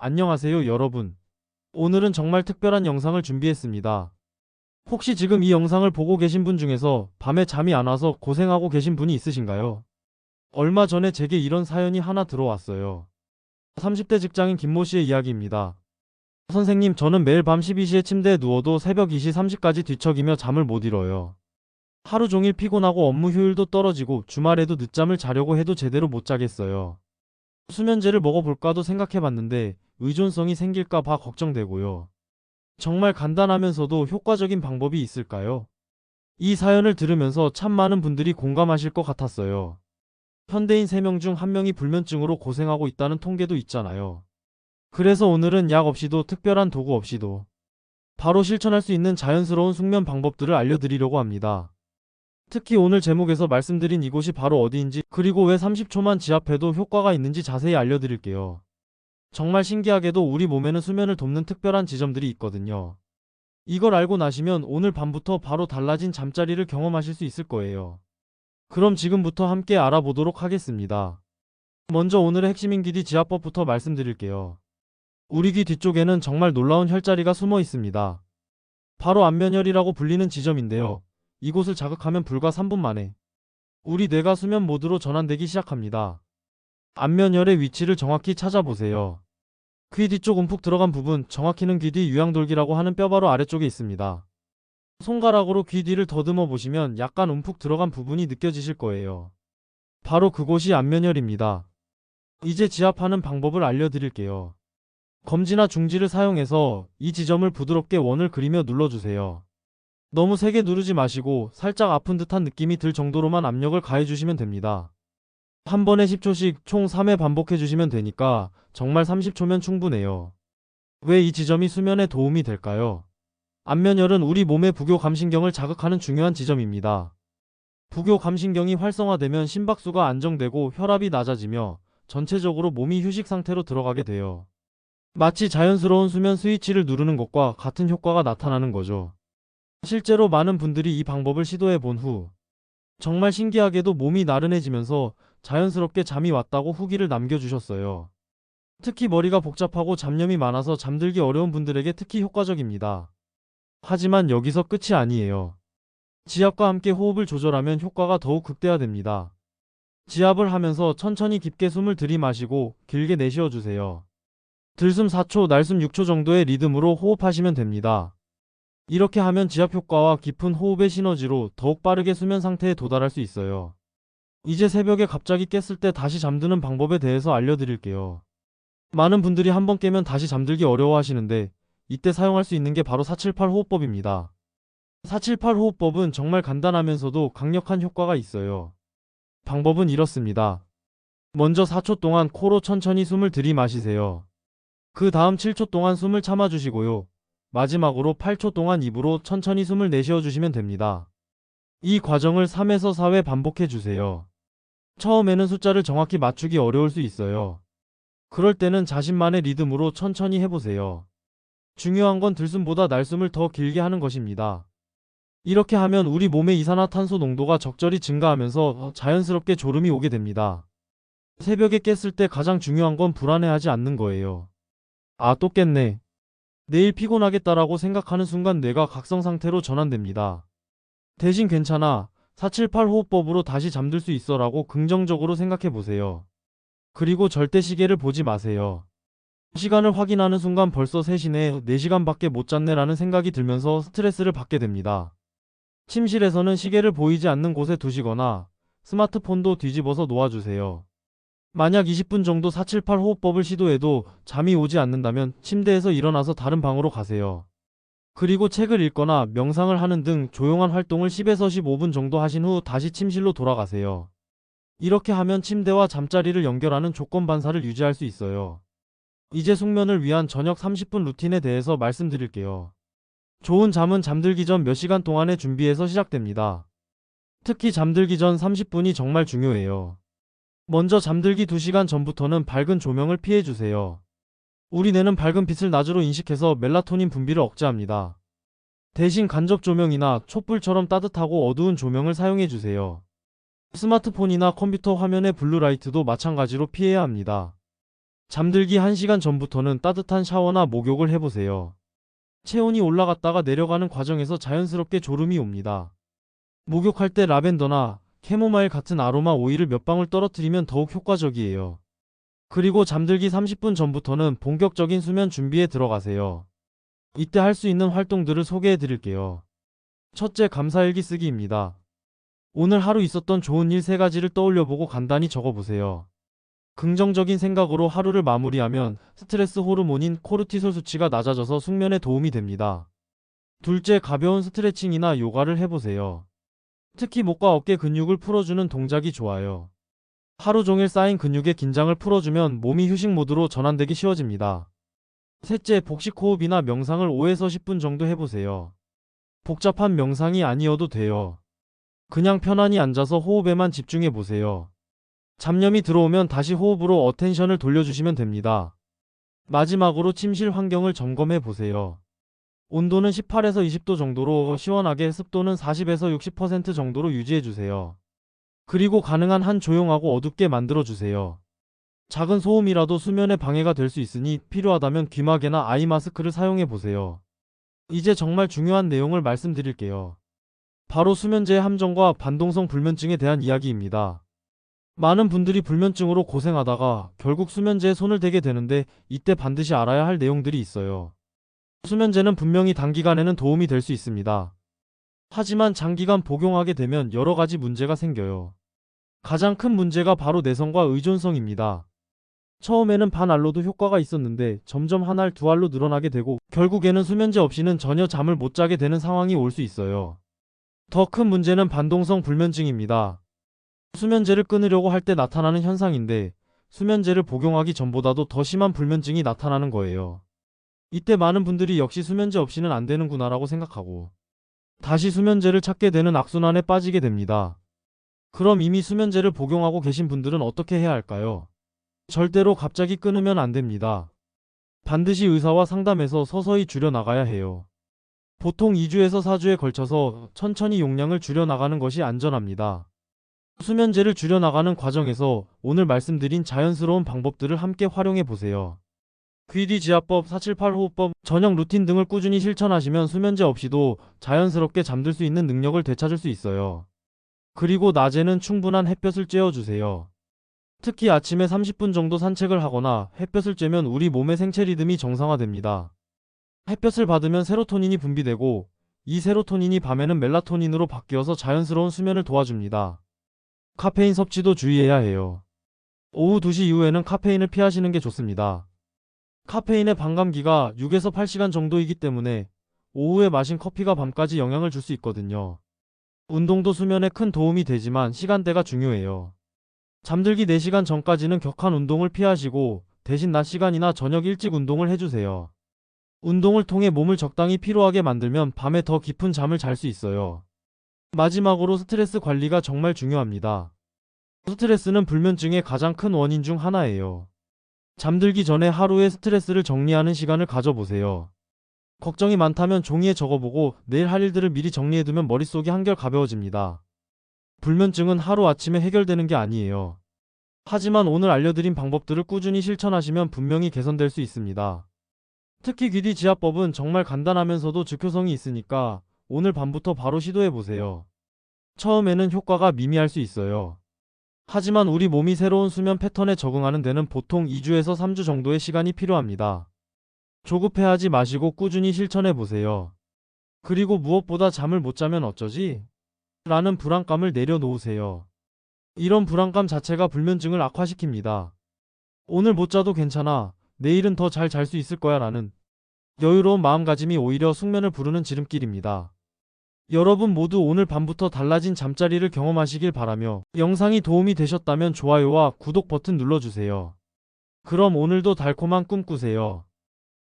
안녕하세요, 여러분. 오늘은 정말 특별한 영상을 준비했습니다. 혹시 지금 이 영상을 보고 계신 분 중에서 밤에 잠이 안 와서 고생하고 계신 분이 있으신가요? 얼마 전에 제게 이런 사연이 하나 들어왔어요. 30대 직장인 김모 씨의 이야기입니다. 선생님, 저는 매일 밤 12시에 침대에 누워도 새벽 2시 30까지 뒤척이며 잠을 못 이뤄요. 하루 종일 피곤하고 업무 효율도 떨어지고 주말에도 늦잠을 자려고 해도 제대로 못 자겠어요. 수면제를 먹어볼까도 생각해봤는데 의존성이 생길까 봐 걱정되고요. 정말 간단하면서도 효과적인 방법이 있을까요? 이 사연을 들으면서 참 많은 분들이 공감하실 것 같았어요. 현대인 3명 중 1명이 불면증으로 고생하고 있다는 통계도 있잖아요. 그래서 오늘은 약 없이도 특별한 도구 없이도 바로 실천할 수 있는 자연스러운 숙면 방법들을 알려드리려고 합니다. 특히 오늘 제목에서 말씀드린 이곳이 바로 어디인지 그리고 왜 30초만 지압해도 효과가 있는지 자세히 알려드릴게요. 정말 신기하게도 우리 몸에는 수면을 돕는 특별한 지점들이 있거든요. 이걸 알고 나시면 오늘 밤부터 바로 달라진 잠자리를 경험하실 수 있을 거예요. 그럼 지금부터 함께 알아보도록 하겠습니다. 먼저 오늘의 핵심인 귀뒤 지압법부터 말씀드릴게요. 우리 귀 뒤쪽에는 정말 놀라운 혈자리가 숨어 있습니다. 바로 안면혈이라고 불리는 지점인데요. 이곳을 자극하면 불과 3분 만에 우리 뇌가 수면 모드로 전환되기 시작합니다. 안면혈의 위치를 정확히 찾아보세요. 귀 뒤쪽 움푹 들어간 부분, 정확히는 귀 뒤 유양돌기라고 하는 뼈 바로 아래쪽에 있습니다. 손가락으로 귀 뒤를 더듬어 보시면 약간 움푹 들어간 부분이 느껴지실 거예요. 바로 그곳이 안면혈입니다. 이제 지압하는 방법을 알려드릴게요. 검지나 중지를 사용해서 이 지점을 부드럽게 원을 그리며 눌러주세요. 너무 세게 누르지 마시고 살짝 아픈 듯한 느낌이 들 정도로만 압력을 가해주시면 됩니다. 한 번에 10초씩 총 3회 반복해주시면 되니까 정말 30초면 충분해요. 왜 이 지점이 수면에 도움이 될까요? 안면혈은 우리 몸의 부교감신경을 자극하는 중요한 지점입니다. 부교감신경이 활성화되면 심박수가 안정되고 혈압이 낮아지며 전체적으로 몸이 휴식 상태로 들어가게 돼요. 마치 자연스러운 수면 스위치를 누르는 것과 같은 효과가 나타나는 거죠. 실제로 많은 분들이 이 방법을 시도해 본 후 정말 신기하게도 몸이 나른해지면서 자연스럽게 잠이 왔다고 후기를 남겨주셨어요. 특히 머리가 복잡하고 잡념이 많아서 잠들기 어려운 분들에게 특히 효과적입니다. 하지만 여기서 끝이 아니에요. 지압과 함께 호흡을 조절하면 효과가 더욱 극대화됩니다. 지압을 하면서 천천히 깊게 숨을 들이마시고 길게 내쉬어주세요. 들숨 4초, 날숨 6초 정도의 리듬으로 호흡하시면 됩니다. 이렇게 하면 지압 효과와 깊은 호흡의 시너지로 더욱 빠르게 수면 상태에 도달할 수 있어요. 이제 새벽에 갑자기 깼을 때 다시 잠드는 방법에 대해서 알려드릴게요. 많은 분들이 한번 깨면 다시 잠들기 어려워하시는데 이때 사용할 수 있는 게 바로 478 호흡법입니다. 478 호흡법은 정말 간단하면서도 강력한 효과가 있어요. 방법은 이렇습니다. 먼저 4초 동안 코로 천천히 숨을 들이마시세요. 그 다음 7초 동안 숨을 참아주시고요. 마지막으로 8초 동안 입으로 천천히 숨을 내쉬어주시면 됩니다. 이 과정을 3에서 4회 반복해주세요. 처음에는 숫자를 정확히 맞추기 어려울 수 있어요. 그럴 때는 자신만의 리듬으로 천천히 해보세요. 중요한 건 들숨보다 날숨을 더 길게 하는 것입니다. 이렇게 하면 우리 몸의 이산화탄소 농도가 적절히 증가하면서 자연스럽게 졸음이 오게 됩니다. 새벽에 깼을 때 가장 중요한 건 불안해하지 않는 거예요. 아, 또 깼네. 내일 피곤하겠다라고 생각하는 순간 뇌가 각성 상태로 전환됩니다. 대신 괜찮아. 478 호흡법으로 다시 잠들 수 있어라고 긍정적으로 생각해 보세요. 그리고 절대 시계를 보지 마세요. 시간을 확인하는 순간 벌써 3시네, 4시간밖에 못 잤네라는 생각이 들면서 스트레스를 받게 됩니다. 침실에서는 시계를 보이지 않는 곳에 두시거나 스마트폰도 뒤집어서 놓아주세요. 만약 20분 정도 478 호흡법을 시도해도 잠이 오지 않는다면 침대에서 일어나서 다른 방으로 가세요. 그리고 책을 읽거나 명상을 하는 등 조용한 활동을 10에서 15분 정도 하신 후 다시 침실로 돌아가세요. 이렇게 하면 침대와 잠자리를 연결하는 조건 반사를 유지할 수 있어요. 이제 숙면을 위한 저녁 30분 루틴에 대해서 말씀드릴게요. 좋은 잠은 잠들기 전 몇 시간 동안의 준비에서 시작됩니다. 특히 잠들기 전 30분이 정말 중요해요. 먼저 잠들기 2시간 전부터는 밝은 조명을 피해주세요. 우리 뇌는 밝은 빛을 낮으로 인식해서 멜라토닌 분비를 억제합니다. 대신 간접 조명이나 촛불처럼 따뜻하고 어두운 조명을 사용해주세요. 스마트폰이나 컴퓨터 화면의 블루라이트도 마찬가지로 피해야 합니다. 잠들기 1시간 전부터는 따뜻한 샤워나 목욕을 해보세요. 체온이 올라갔다가 내려가는 과정에서 자연스럽게 졸음이 옵니다. 목욕할 때 라벤더나 캐모마일 같은 아로마 오일을 몇 방울 떨어뜨리면 더욱 효과적이에요. 그리고 잠들기 30분 전부터는 본격적인 수면 준비에 들어가세요. 이때 할 수 있는 활동들을 소개해 드릴게요. 첫째, 감사일기 쓰기입니다. 오늘 하루 있었던 좋은 일 3가지를 떠올려보고 간단히 적어보세요. 긍정적인 생각으로 하루를 마무리하면 스트레스 호르몬인 코르티솔 수치가 낮아져서 숙면에 도움이 됩니다. 둘째, 가벼운 스트레칭이나 요가를 해보세요. 특히 목과 어깨 근육을 풀어주는 동작이 좋아요. 하루 종일 쌓인 근육의 긴장을 풀어주면 몸이 휴식 모드로 전환되기 쉬워집니다. 셋째, 복식 호흡이나 명상을 5에서 10분 정도 해보세요. 복잡한 명상이 아니어도 돼요. 그냥 편안히 앉아서 호흡에만 집중해보세요. 잡념이 들어오면 다시 호흡으로 어텐션을 돌려주시면 됩니다. 마지막으로 침실 환경을 점검해보세요. 온도는 18에서 20도 정도로 시원하게, 습도는 40에서 60% 정도로 유지해주세요. 그리고 가능한 한 조용하고 어둡게 만들어주세요. 작은 소음이라도 수면에 방해가 될 수 있으니 필요하다면 귀마개나 아이 마스크를 사용해보세요. 이제 정말 중요한 내용을 말씀드릴게요. 바로 수면제의 함정과 반동성 불면증에 대한 이야기입니다. 많은 분들이 불면증으로 고생하다가 결국 수면제에 손을 대게 되는데 이때 반드시 알아야 할 내용들이 있어요. 수면제는 분명히 단기간에는 도움이 될 수 있습니다. 하지만 장기간 복용하게 되면 여러 가지 문제가 생겨요. 가장 큰 문제가 바로 내성과 의존성입니다. 처음에는 반알로도 효과가 있었는데 점점 한 알, 두 알로 늘어나게 되고 결국에는 수면제 없이는 전혀 잠을 못 자게 되는 상황이 올 수 있어요. 더 큰 문제는 반동성 불면증입니다. 수면제를 끊으려고 할 때 나타나는 현상인데 수면제를 복용하기 전보다도 더 심한 불면증이 나타나는 거예요. 이때 많은 분들이 역시 수면제 없이는 안 되는구나라고 생각하고 다시 수면제를 찾게 되는 악순환에 빠지게 됩니다. 그럼 이미 수면제를 복용하고 계신 분들은 어떻게 해야 할까요? 절대로 갑자기 끊으면 안 됩니다. 반드시 의사와 상담해서 서서히 줄여나가야 해요. 보통 2주에서 4주에 걸쳐서 천천히 용량을 줄여나가는 것이 안전합니다. 수면제를 줄여나가는 과정에서 오늘 말씀드린 자연스러운 방법들을 함께 활용해 보세요. 귀뒤지압법, 478 호흡법, 저녁 루틴 등을 꾸준히 실천하시면 수면제 없이도 자연스럽게 잠들 수 있는 능력을 되찾을 수 있어요. 그리고 낮에는 충분한 햇볕을 쬐어주세요. 특히 아침에 30분 정도 산책을 하거나 햇볕을 쬐면 우리 몸의 생체 리듬이 정상화됩니다. 햇볕을 받으면 세로토닌이 분비되고 이 세로토닌이 밤에는 멜라토닌으로 바뀌어서 자연스러운 수면을 도와줍니다. 카페인 섭취도 주의해야 해요. 오후 2시 이후에는 카페인을 피하시는 게 좋습니다. 카페인의 반감기가 6에서 8시간 정도이기 때문에 오후에 마신 커피가 밤까지 영향을 줄 수 있거든요. 운동도 수면에 큰 도움이 되지만 시간대가 중요해요. 잠들기 4시간 전까지는 격한 운동을 피하시고 대신 낮 시간이나 저녁 일찍 운동을 해주세요. 운동을 통해 몸을 적당히 피로하게 만들면 밤에 더 깊은 잠을 잘 수 있어요. 마지막으로 스트레스 관리가 정말 중요합니다. 스트레스는 불면증의 가장 큰 원인 중 하나예요. 잠들기 전에 하루의 스트레스를 정리하는 시간을 가져보세요. 걱정이 많다면 종이에 적어보고 내일 할 일들을 미리 정리해두면 머릿속이 한결 가벼워집니다. 불면증은 하루아침에 해결되는 게 아니에요. 하지만 오늘 알려드린 방법들을 꾸준히 실천하시면 분명히 개선될 수 있습니다. 특히 귀뒤지압법은 정말 간단하면서도 즉효성이 있으니까 오늘 밤부터 바로 시도해보세요. 처음에는 효과가 미미할 수 있어요. 하지만 우리 몸이 새로운 수면 패턴에 적응하는 데는 보통 2주에서 3주 정도의 시간이 필요합니다. 조급해하지 마시고 꾸준히 실천해보세요. 그리고 무엇보다 잠을 못 자면 어쩌지? 라는 불안감을 내려놓으세요. 이런 불안감 자체가 불면증을 악화시킵니다. 오늘 못 자도 괜찮아. 내일은 더 잘 잘 수 있을 거야 라는 여유로운 마음가짐이 오히려 숙면을 부르는 지름길입니다. 여러분 모두 오늘 밤부터 달라진 잠자리를 경험하시길 바라며 영상이 도움이 되셨다면 좋아요와 구독 버튼 눌러주세요. 그럼 오늘도 달콤한 꿈 꾸세요.